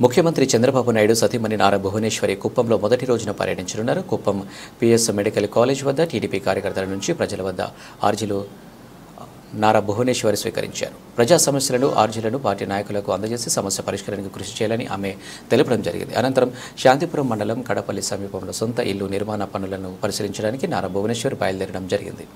ముఖ్యమంత్రి చంద్రబాబు నాయుడు సతీమణి నారా భువనేశ్వరి కుప్పంలో మొదటి రోజున పర్యటించనున్నారు. కుప్పం పిఎస్ మెడికల్ కాలేజ్ వద్ద టీడీపీ కార్యకర్తల నుంచి ప్రజల వద్ద ఆర్జీలు నారా భువనేశ్వరి స్వీకరించారు. ప్రజా సమస్యలను ఆర్జీలను పార్టీ నాయకులకు అందజేసి సమస్య పరిష్కారానికి కృషి చేయాలని ఆమె తెలపడం జరిగింది. అనంతరం శాంతిపురం మండలం కడపల్లి సమీపంలో సొంత ఇల్లు నిర్మాణ పనులను పరిశీలించడానికి నారా భువనేశ్వరి బయలుదేరడం జరిగింది.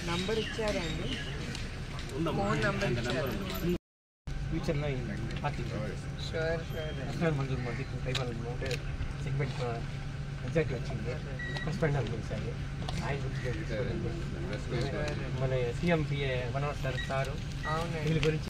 నంబర్ ఇచ్చారండి, ఫోన్ నంబర్ ఇచ్చారు. ఫ్యూచర్లో పార్టీ మంజూరు మంది ఉంటే సెగ్మెంట్ రిజల్ట్ వచ్చింది. సస్పెండ్ అనుకుంటారు ఆయన గురించి మన సీఎం పిఏ మనోహర్ సార్ వీళ్ళ గురించి